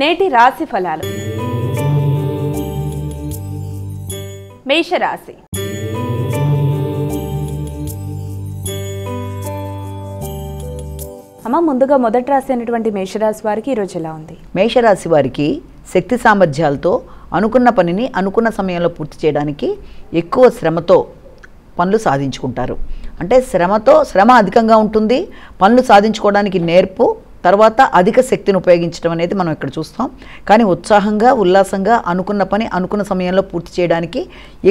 నేటి రాశి ఫలాలు. మేషరాశి. అమ్మ, ముందుగా మొదటి రాశి అయినటువంటి మేషరాశి వారికి ఈరోజు ఎలా ఉంది? మేషరాశి వారికి శక్తి సామర్థ్యాలతో అనుకున్న పనిని అనుకున్న సమయంలో పూర్తి చేయడానికి ఎక్కువ శ్రమతో పనులు సాధించుకుంటారు. అంటే శ్రమ అధికంగా ఉంటుంది. పనులు సాధించుకోవడానికి నేర్పు, తర్వాత అధిక శక్తిని ఉపయోగించడం అనేది మనం ఇక్కడ చూస్తాం. కానీ ఉత్సాహంగా, ఉల్లాసంగా అనుకున్న పని అనుకున్న సమయంలో పూర్తి చేయడానికి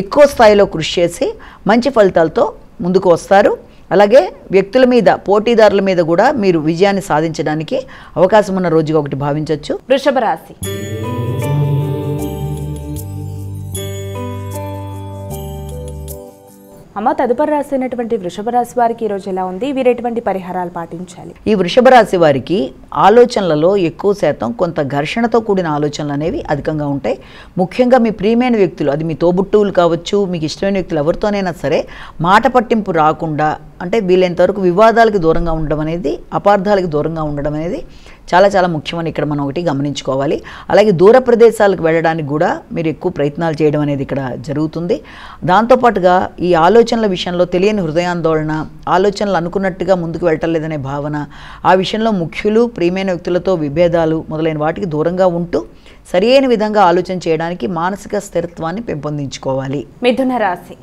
ఎక్కువ స్థాయిలో కృషి చేసి మంచి ఫలితాలతో ముందుకు వస్తారు. అలాగే వ్యక్తుల మీద, పోటీదారుల మీద కూడా మీరు విజయాన్ని సాధించడానికి అవకాశం ఉన్న రోజుగా ఒకటి భావించవచ్చు. వృషభ రాశి. అమ్మ, తదుపరి రాశి అయినటువంటి వృషభ రాశి వారికి ఈరోజు ఎలా ఉంది? వీరు ఎటువంటి పరిహారాలు పాటించాలి? ఈ వృషభ రాశి వారికి ఆలోచనలలో ఎక్కువ శాతం కొంత ఘర్షణతో కూడిన ఆలోచనలు అనేవి అధికంగా ఉంటాయి. ముఖ్యంగా మీ ప్రియమైన వ్యక్తులు, అది మీ తోబుట్టువులు కావచ్చు, మీకు ఇష్టమైన వ్యక్తులు ఎవరితోనైనా సరే మాట పట్టింపు రాకుండా, అంటే వీలైనంతవరకు వివాదాలకు దూరంగా ఉండడం అనేది, అపార్థాలకు దూరంగా ఉండడం అనేది చాలా చాలా ముఖ్యమని ఇక్కడ మనం ఒకటి గమనించుకోవాలి. అలాగే దూర ప్రదేశాలకు వెళ్ళడానికి కూడా మీరు ఎక్కువ ప్రయత్నాలు చేయడం అనేది ఇక్కడ జరుగుతుంది. దాంతోపాటుగా ఈ ఆలోచనల విషయంలో తెలియని హృదయాందోళన, ఆలోచనలు అనుకున్నట్టుగా ముందుకు వెళ్ళటం లేదనే భావన, ఆ విషయంలో ముఖ్యులు, ప్రియమైన వ్యక్తులతో విభేదాలు మొదలైన వాటికి దూరంగా ఉంటూ సరైన విధంగా ఆలోచన చేయడానికి మానసిక స్థిరత్వాన్ని పెంపొందించుకోవాలి. మిథున రాశి.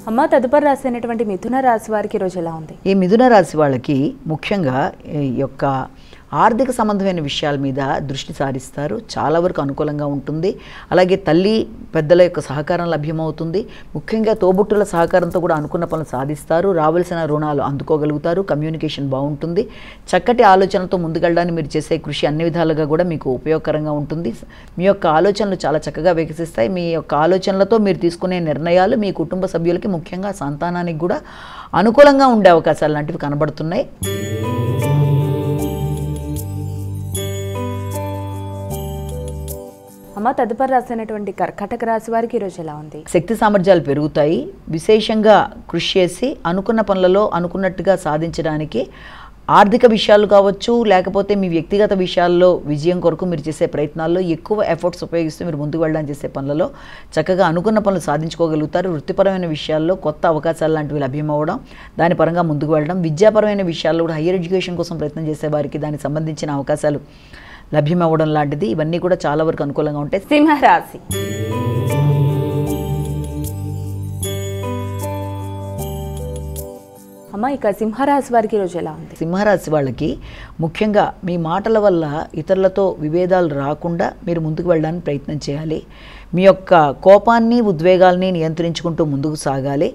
అమ్మ, తదుపరి రాశి అయినటువంటి మిథున రాశి వారికి ఈరోజు ఎలా ఉంది? ఈ మిథున రాశి వాళ్ళకి ముఖ్యంగా ఈ యొక్క ఆర్థిక సంబంధమైన విషయాల మీద దృష్టి సారిస్తారు. చాలా వరకు అనుకూలంగా ఉంటుంది. అలాగే తల్లి పెద్దల యొక్క సహకారం లభ్యమవుతుంది. ముఖ్యంగా తోబుట్టుల సహకారంతో కూడా అనుకున్న పనులు సాధిస్తారు. రావాల్సిన రుణాలు అందుకోగలుగుతారు. కమ్యూనికేషన్ బాగుంటుంది. చక్కటి ఆలోచనలతో ముందుకెళ్ళడానికి మీరు చేసే కృషి అన్ని విధాలుగా కూడా మీకు ఉపయోగకరంగా ఉంటుంది. మీ యొక్క ఆలోచనలు చాలా చక్కగా వికసిస్తాయి. మీ యొక్క ఆలోచనలతో మీరు తీసుకునే నిర్ణయాలు మీ కుటుంబ సభ్యులకి, ముఖ్యంగా సంతానానికి కూడా అనుకూలంగా ఉండే అవకాశాలు లాంటివి కనబడుతున్నాయి. అమ్మ, తదుపరి రాశి అయినటువంటి కర్కాటక రాశి వారికి ఈరోజు ఎలా ఉంది? శక్తి సామర్థ్యాలు పెరుగుతాయి. విశేషంగా కృషి చేసి అనుకున్న పనులలో అనుకున్నట్టుగా సాధించడానికి ఆర్థిక విషయాలు కావచ్చు, లేకపోతే మీ వ్యక్తిగత విషయాల్లో విజయం కొరకు మీరు చేసే ప్రయత్నాల్లో ఎక్కువ ఎఫర్ట్స్ ఉపయోగిస్తూ మీరు ముందుకు వెళ్ళడానికి చేసే పనులలో చక్కగా అనుకున్న పనులు సాధించుకోగలుగుతారు. వృత్తిపరమైన విషయాల్లో కొత్త అవకాశాలు లాంటివి లభ్యమవ్వడం, దాని పరంగా ముందుకు వెళ్ళడం, విద్యాపరమైన విషయాల్లో కూడా హయ్యర్ ఎడ్యుకేషన్ కోసం ప్రయత్నం చేసే వారికి దానికి సంబంధించిన అవకాశాలు లభ్యమవ్వడం లాంటిది, ఇవన్నీ కూడా చాలా వరకు అనుకూలంగా ఉంటాయి. సింహరాశి. అమ్మ, ఇక సింహరాశి వారికి ఈరోజు ఎలా ఉంది? సింహరాశి వాళ్ళకి ముఖ్యంగా మీ మాటల వల్ల ఇతరులతో విభేదాలు రాకుండా మీరు ముందుకు వెళ్ళడానికి ప్రయత్నం చేయాలి. మీ యొక్క కోపాన్ని, ఉద్వేగాల్ని నియంత్రించుకుంటూ ముందుకు సాగాలి.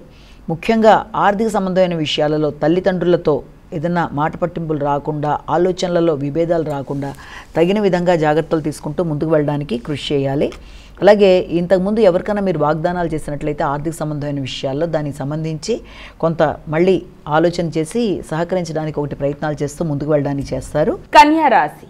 ముఖ్యంగా ఆర్థిక సంబంధమైన విషయాలలో తల్లిదండ్రులతో ఏదన్నా మాట పట్టింపులు రాకుండా, ఆలోచనలలో విభేదాలు రాకుండా తగిన విధంగా జాగ్రత్తలు తీసుకుంటూ ముందుకు వెళ్ళడానికి కృషి చేయాలి. అలాగే ఇంతకుముందు ఎవరికైనా మీరు వాగ్దానాలు చేసినట్లయితే ఆర్థిక సంబంధమైన విషయాల్లో దానికి సంబంధించి కొంత మళ్ళీ ఆలోచన చేసి సహకరించడానికి ఒకటి ప్రయత్నాలు చేస్తూ ముందుకు వెళ్ళడానికి చేస్తారు. కన్యా రాశి.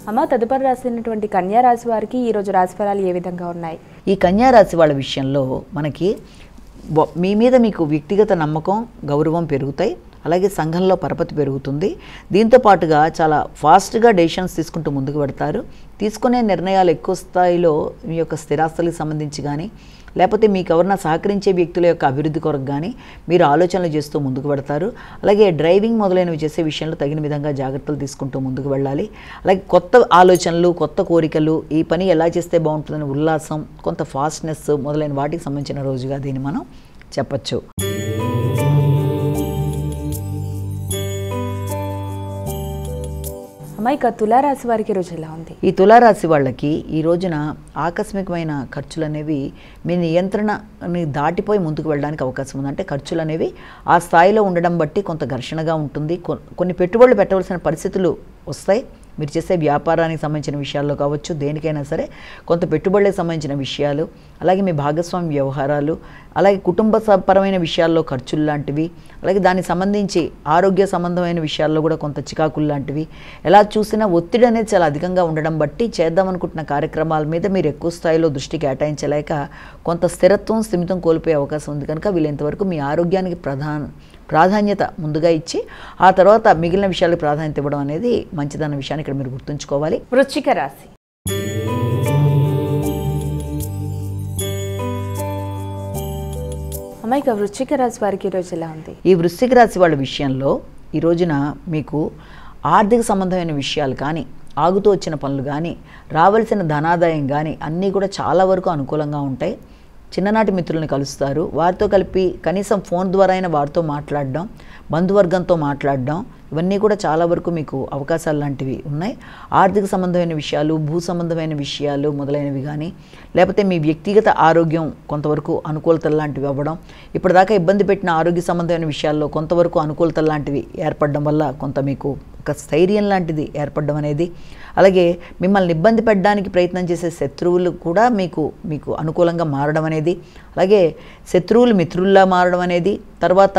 అమ్మ, తదుపరి రాసినటువంటి కన్యా రాశి వారికి ఈరోజు రాశి ఫలాలు ఏ విధంగా ఉన్నాయి? ఈ కన్యా రాశి వాళ్ళ విషయంలో మనకి మీ మీద మీకు వ్యక్తిగత నమ్మకం, గౌరవం పెరుగుతాయి. అలాగే సంఘంలో పరపతి పెరుగుతుంది. దీంతో పాటుగా చాలా ఫాస్ట్గా డెసిషన్స్ తీసుకుంటూ ముందుకు పెడతారు. తీసుకునే నిర్ణయాలు ఎక్కువ స్థాయిలో మీ యొక్క స్థిరాస్తులకు సంబంధించి కానీ, లేకపోతే మీకు ఎవరైనా సహకరించే వ్యక్తుల యొక్క అభివృద్ధి కొరకు కానీ మీరు ఆలోచనలు చేస్తూ ముందుకు పెడతారు. అలాగే డ్రైవింగ్ మొదలైనవి చేసే విషయంలో తగిన విధంగా జాగ్రత్తలు తీసుకుంటూ ముందుకు వెళ్ళాలి. అలాగే కొత్త ఆలోచనలు, కొత్త కోరికలు, ఈ పని ఎలా చేస్తే బాగుంటుందని ఉల్లాసం, కొంత ఫాస్ట్నెస్ మొదలైన వాటికి సంబంధించిన రోజుగా దీన్ని మనం చెప్పచ్చు. అమ్మ, ఇక తులారాశి వారికి రోజు ఎలా ఉంది? ఈ తులారాశి వాళ్ళకి ఈ రోజున ఆకస్మికమైన ఖర్చులు అనేవి మీ నియంత్రణని దాటిపోయి ముందుకు వెళ్ళడానికి అవకాశం ఉంది. అంటే ఖర్చులు అనేవి ఆ స్థాయిలో ఉండడం బట్టి కొంత ఘర్షణగా ఉంటుంది. కొన్ని పెట్టుబడులు పెట్టవలసిన పరిస్థితులు వస్తాయి. మీరు చేసే వ్యాపారానికి సంబంధించిన విషయాల్లో కావచ్చు, దేనికైనా సరే కొంత పెట్టుబడులకు సంబంధించిన విషయాలు, అలాగే మీ భాగస్వామి వ్యవహారాలు, అలాగే కుటుంబ పరమైన విషయాల్లో ఖర్చులు లాంటివి, అలాగే దానికి సంబంధించి ఆరోగ్య సంబంధమైన విషయాల్లో కూడా కొంత చికాకులు లాంటివి, ఎలా చూసినా ఒత్తిడి అనేది చాలా అధికంగా ఉండడం బట్టి చేద్దామనుకుంటున్న కార్యక్రమాల మీద మీరు ఎక్కువ స్థాయిలో దృష్టి కేటాయించలేక కొంత స్థిరత్వం, స్థిమితం కోల్పోయే అవకాశం ఉంది. కనుక వీలైనంతవరకు మీ ఆరోగ్యానికి ప్రాధాన్యత ముందుగా ఇచ్చి ఆ తర్వాత మిగిలిన విషయాలకు ప్రాధాన్యత ఇవ్వడం అనేది మంచిదన్న విషయాన్ని ఇక్కడ మీరు గుర్తుంచుకోవాలి. వృశ్చిక రాశి. అమ్మాయిక వృశ్చిక రాశి వారికి ఈరోజు ఎలా ఉంది? ఈ వృశ్చిక రాశి వాళ్ళ విషయంలో ఈ రోజున మీకు ఆర్థిక సంబంధమైన విషయాలు కానీ, ఆగుతూ వచ్చిన పనులు కానీ, రావాల్సిన ధనాదాయం కానీ అన్నీ కూడా చాలా వరకు అనుకూలంగా ఉంటాయి. చిన్ననాటి మిత్రులను కలుస్తారు, వారితో కలిపి కనీసం ఫోన్ ద్వారా అయినా వారితో మాట్లాడడం, బంధువర్గంతో మాట్లాడడం, ఇవన్నీ కూడా చాలా వరకు మీకు అవకాశాలు లాంటివి ఉన్నాయి. ఆర్థిక సంబంధమైన విషయాలు, భూ సంబంధమైన విషయాలు మొదలైనవి కానీ, లేకపోతే మీ వ్యక్తిగత ఆరోగ్యం కొంతవరకు అనుకూలతలు లాంటివి అవ్వడం, ఇప్పటిదాకా ఇబ్బంది పెట్టిన ఆరోగ్య సంబంధమైన విషయాల్లో కొంతవరకు అనుకూలతలు లాంటివి ఏర్పడడం వల్ల కొంత మీకు ఒక స్థైర్యం లాంటిది ఏర్పడడం అనేది, అలాగే మిమ్మల్ని ఇబ్బంది పెట్టడానికి ప్రయత్నం చేసే శత్రువులు కూడా మీకు అనుకూలంగా మారడం అనేది, అలాగే శత్రువులు మిత్రుల్లా మారడం అనేది, తర్వాత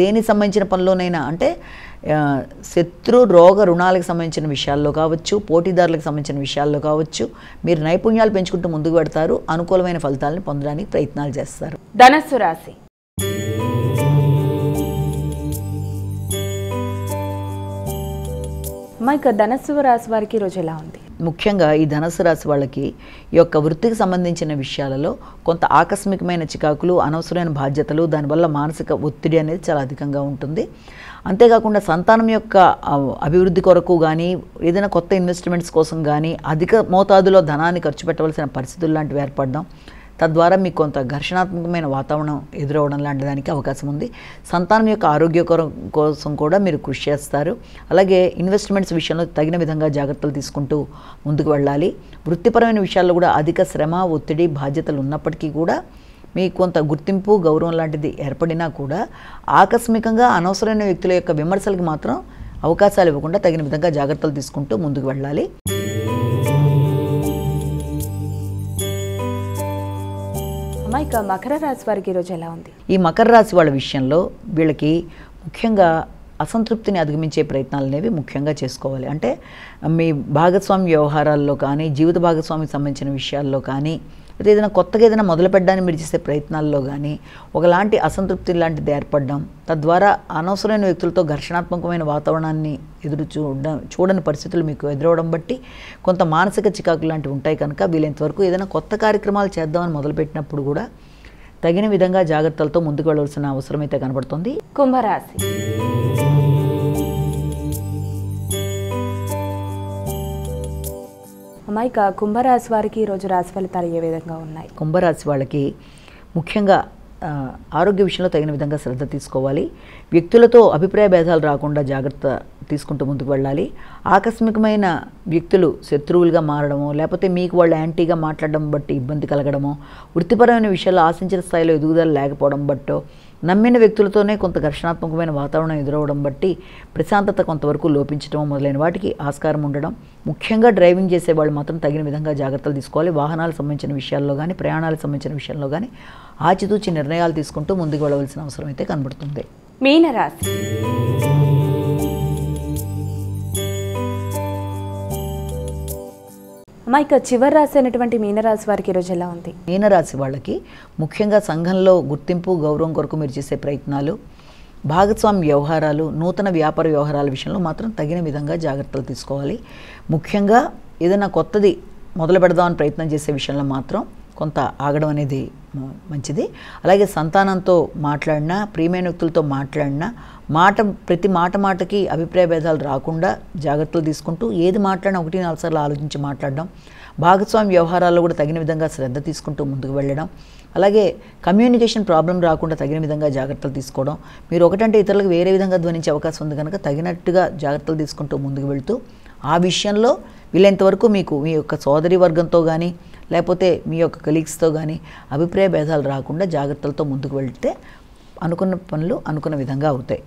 దేనికి సంబంధించిన పనిలోనైనా అంటే శత్రు రోగ రుణాలకు సంబంధించిన విషయాల్లో కావచ్చు, పోటీదారులకు సంబంధించిన విషయాల్లో కావచ్చు, మీరు నైపుణ్యాలు పెంచుకుంటూ ముందుకు పెడతారు, అనుకూలమైన ఫలితాలను పొందడానికి ప్రయత్నాలు చేస్తారు. ధనస్సు రాశి. అమ్మాయిక ధనస్సు రాశి వారికి ఈరోజు ఎలా ఉంది? ముఖ్యంగా ఈ ధనుసు రాశి వాళ్ళకి ఈ యొక్క వృత్తికి సంబంధించిన విషయాలలో కొంత ఆకస్మికమైన చికాకులు, అనవసరమైన బాధ్యతలు, దానివల్ల మానసిక ఒత్తిడి అనేది చాలా అధికంగా ఉంటుంది. అంతేకాకుండా సంతానం యొక్క అభివృద్ధి కొరకు కానీ, ఏదైనా కొత్త ఇన్వెస్ట్మెంట్స్ కోసం కానీ అధిక మోతాదులో ధనాన్ని ఖర్చు పెట్టవలసిన పరిస్థితులు లాంటివి ఏర్పడడం, తద్వారా మీకు కొంత ఘర్షణాత్మకమైన వాతావరణం ఎదురవడం లాంటి దానికి అవకాశం ఉంది. సంతానం యొక్క ఆరోగ్య కోసం కూడా మీరు కృషి చేస్తారు. అలాగే ఇన్వెస్ట్మెంట్స్ విషయంలో తగిన విధంగా జాగ్రత్తలు తీసుకుంటూ ముందుకు వెళ్ళాలి. వృత్తిపరమైన విషయాల్లో కూడా అధిక శ్రమ, ఒత్తిడి, బాధ్యతలు ఉన్నప్పటికీ కూడా మీకు కొంత గుర్తింపు, గౌరవం లాంటిది ఏర్పడినా కూడా ఆకస్మికంగా అనవసరమైన వ్యక్తుల యొక్క విమర్శలకు మాత్రం అవకాశాలు ఇవ్వకుండా తగిన విధంగా జాగ్రత్తలు తీసుకుంటూ ముందుకు వెళ్ళాలి. అమ్మాయిక మకర రాశి వారికి ఈరోజు ఎలా ఉంది? ఈ మకర రాశి వాళ్ళ విషయంలో వీళ్ళకి ముఖ్యంగా అసంతృప్తిని అధిగమించే ప్రయత్నాలు అనేవి ముఖ్యంగా చేసుకోవాలి. అంటే మీ భాగస్వామి వ్యవహారాల్లో కానీ, జీవిత భాగస్వామికి సంబంధించిన విషయాల్లో కానీ, లేదా ఏదైనా కొత్తగా ఏదైనా మొదలు పెట్టడానికి మీరు చేసే ప్రయత్నాల్లో కానీ ఒకలాంటి అసంతృప్తి లాంటిది ఏర్పడడం, తద్వారా అనవసరమైన వ్యక్తులతో ఘర్షణాత్మకమైన వాతావరణాన్ని చూడని పరిస్థితులు మీకు ఎదురవడం బట్టి కొంత మానసిక చికాకులు లాంటివి ఉంటాయి. కనుక వీలైనంతవరకు ఏదైనా కొత్త కార్యక్రమాలు చేద్దామని మొదలుపెట్టినప్పుడు కూడా తగిన విధంగా జాగ్రత్తలతో ముందుకు వెళ్ళవలసిన అవసరం అయితే కనబడుతుంది. కుంభరాశి. అమ్మాయిక కుంభరాశి వారికి ఈరోజు రాశి ఫలితాలు ఏ విధంగా ఉన్నాయి? కుంభరాశి వాళ్ళకి ముఖ్యంగా ఆరోగ్య విషయంలో తగిన విధంగా శ్రద్ధ తీసుకోవాలి. వ్యక్తులతో అభిప్రాయ భేదాలు రాకుండా జాగ్రత్త తీసుకుంటూ ముందుకు వెళ్ళాలి. ఆకస్మికమైన వ్యక్తులు శత్రువులుగా మారడమో, లేకపోతే మీకు వాళ్ళు యాంటీగా మాట్లాడడం బట్టి ఇబ్బంది కలగడమో, వృత్తిపరమైన విషయాల్లో ఆశించిన స్థాయిలో ఎదుగుదల లేకపోవడం బట్టో, నమ్మిన వ్యక్తులతోనే కొంత ఘర్షణాత్మకమైన వాతావరణం ఎదురవడం బట్టి ప్రశాంతత కొంతవరకు లోపించడం మొదలైన వాటికి ఆస్కారం ఉండడం. ముఖ్యంగా డ్రైవింగ్ చేసే వాళ్ళు మాత్రం తగిన విధంగా జాగ్రత్తలు తీసుకోవాలి. వాహనాలకు సంబంధించిన విషయాల్లో కానీ, ప్రయాణాలకు సంబంధించిన విషయంలో కానీ ఆచితూచి నిర్ణయాలు తీసుకుంటూ ముందుకు వెళ్ళవలసిన అవసరం అయితే కనబడుతుంది. మీనరాశి. అమ్మాయిక చివరి రాశి అయినటువంటి మీనరాశి వారికి ఈరోజు ఎలా ఉంది? మీనరాశి వాళ్ళకి ముఖ్యంగా సంఘంలో గుర్తింపు, గౌరవం కొరకు మీరు చేసే ప్రయత్నాలు, భాగస్వామి వ్యవహారాలు, నూతన వ్యాపార వ్యవహారాల విషయంలో మాత్రం తగిన విధంగా జాగ్రత్తలు తీసుకోవాలి. ముఖ్యంగా ఏదైనా కొత్తది మొదలు పెడదామని ప్రయత్నం చేసే విషయంలో మాత్రం కొంత ఆగడం అనేది మంచిది. అలాగే సంతానంతో మాట్లాడినా, ప్రియమైన వ్యక్తులతో మాట్లాడినా ప్రతి మాటకి అభిప్రాయ భేదాలు రాకుండా జాగ్రత్తలు తీసుకుంటూ ఏది మాట్లాడినా 1-4 సార్లు ఆలోచించి మాట్లాడడం, భాగస్వామి వ్యవహారాల్లో కూడా తగిన విధంగా శ్రద్ధ తీసుకుంటూ ముందుకు వెళ్ళడం, అలాగే కమ్యూనికేషన్ ప్రాబ్లం రాకుండా తగిన విధంగా జాగ్రత్తలు తీసుకోవడం. మీరు ఒకటంటే ఇతరులకు వేరే విధంగా ధ్వనించే అవకాశం ఉంది కనుక తగినట్టుగా జాగ్రత్తలు తీసుకుంటూ ముందుకు వెళ్తూ ఆ విషయంలో వీలైనంతవరకు మీకు మీ యొక్క సోదరి వర్గంతో కానీ, లేకపోతే మీ యొక్క కలీగ్స్తో కానీ అభిప్రాయ భేదాలు రాకుండా జాగ్రత్తలతో ముందుకు వెళ్తే అనుకున్న పనులు అనుకున్న విధంగా అవుతాయి.